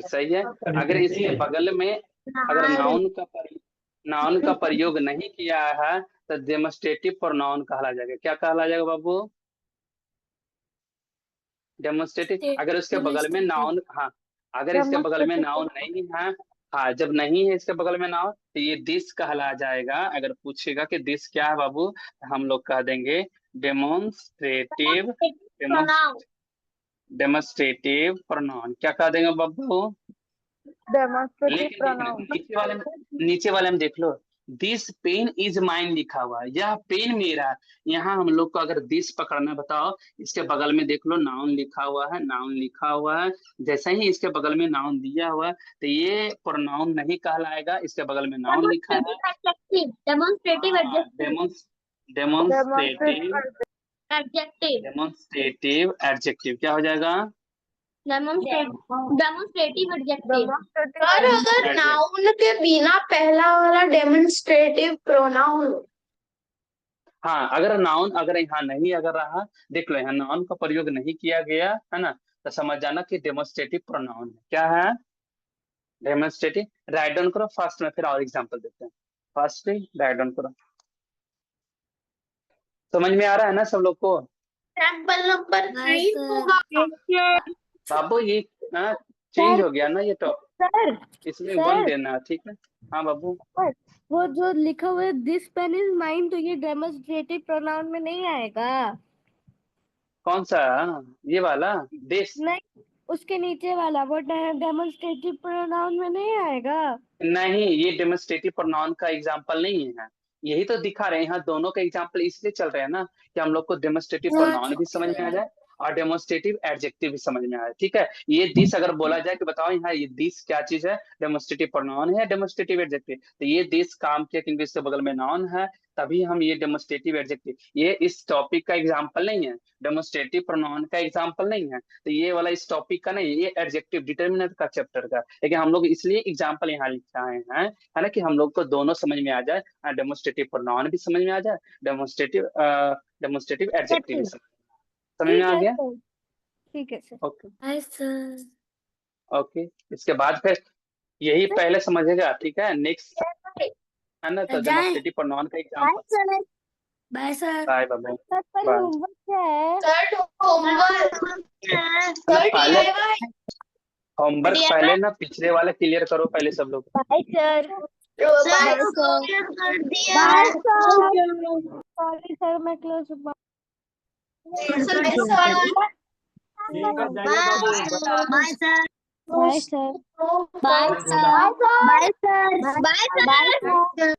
सही है। अगर इसके बगल में अगर नाउन का प्रयोग नहीं किया है, तो डेमोन्स्ट्रेटिव प्रोनाउन कहला जाएगा, क्या कहला जाएगा बाबू, डेमोन्स्ट्रेटिव। अगर उसके बगल में नाउन, हाँ, अगर इसके बगल में नाउन नहीं है, हाँ, जब नहीं है इसके बगल में नाउन, तो ये दिस कहला जाएगा। अगर पूछेगा कि दिस क्या है बाबू, तो हम लोग कह देंगे डेमोन्स्ट्रेटिव, प्रोनाउन। डेमोन्स्ट्रेटिव प्रोनाउन, क्या कह देंगे बाबू। डेमोन्स्ट्रेटिव लेकिन देखना प्रोनाउन। नीचे वाले में देख लो, दिस पेन इज माइन लिखा हुआ है, यह पेन मेरा है। यहाँ हम लोग को अगर दिस पकड़ना, बताओ, इसके बगल में देख लो नाउन लिखा हुआ है, नाउन लिखा हुआ है, जैसे ही इसके बगल में नाउन दिया हुआ है, तो ये प्रोनाउन नहीं कहलाएगा, इसके बगल में नाउन लिखा है। डेमोन्स्ट्रेटिव हाँ, डेमोन्स्ट्रेटिव, एडजेक्टिव। डेमोन्स्ट्रेटिव एडजेक्टिव क्या हो जाएगा, डेमोन्स्ट्रेटिव एडजेक्टिव। डेमोन्स्ट्रेटिव सर अगर एडजेक्टिव। नाउन के बिना पहला वाला डेमोन्स्ट्रेटिव प्रोनाउन। हाँ, अगर नाउन अगर यहाँ नहीं अगर रहा, देख लो यहाँ नाउन का प्रयोग नहीं किया गया है ना, तो समझ जाना कि डेमोन्स्ट्रेटिव प्रोनाउन है, क्या है, डेमोन्स्ट्रेटिव। राइट डाउन करो फर्स्ट में, फिर और एग्जांपल देते हैं, फर्स्ट राइट डाउन करो। समझ में आ रहा है ना सब लोग को। एग्जाम्पल नंबर 9 होगा। बाबू ये चेंज सर, हो गया ना ये टॉपिक, सर, इसमें वन सर, देना, ठीक है। हाँ बाबू, वो जो लिखा हुआ है दिस पेन इज माइन, तो ये डेमोन्स्ट्रेटिव प्रोनाउन में नहीं आएगा। कौन सा, ये वाला, दिस, नहीं, उसके नीचे वाला वो डेमोन्स्ट्रेटिव प्रोनाउन में नहीं आएगा। नहीं, ये डेमोन्स्ट्रेटिव प्रोनाउन का एग्जांपल नहीं है, यही तो दिखा रहे हैं यहाँ, दोनों का एग्जाम्पल इसलिए चल रहे हैं ना कि हम लोग को डेमोस्ट्रेटिव प्रोनाउन भी समझ में आ जाए और डेमोस्ट्रेटिव एडजेक्टिव भी समझ में आए। ठीक है, ये दिस अगर बोला जाए कि बताओ यहाँ ये दिस क्या चीज है, डेमोस्ट्रेटिव प्रोनाउन है डेमोस्ट्रेटिव एडजेक्टिव, तो ये दिस काम किया क्योंकि इसके बगल में नाउन है, तभी हम ये डेमोस्ट्रेटिव एडजेक्टिव, ये इस टॉपिक का एग्जाम्पल नहीं है, डेमोस्ट्रेटिव प्रोनाउन का एग्जाम्पल नहीं है, तो ये वाला इस टॉपिक का नहीं, ये एडजेक्टिव डिटर्मिनेंट का चैप्टर का, लेकिन हम लोग इसलिए एग्जाम्पल यहाँ लिखाए हैं, है ना, कि हम लोग को दोनों समझ में आ जाए, डेमोस्ट्रेटिव प्रोनाउन भी समझ में आ जाए, डेमोस्ट्रेटिव एडजेक्टिव भी समझ में आ गया। ठीक है sir. Okay hi sir. Okay, इसके बाद फिर यही पहले समझेगा, ठीक है, नेक्स्ट है ना, तो डेमोस्ट्रेटिव प्रोनाउन का example. Bye sir. Bye bye sir पर बाय। होमवर्क क्या है? सर पहले होमवर्क पहले ना पिछले वाले क्लियर करो पहले सब लोग। Bye sir. कर दिया। सॉरी सर मैं close bye sir. Bye sir. Bye sir. Bye sir.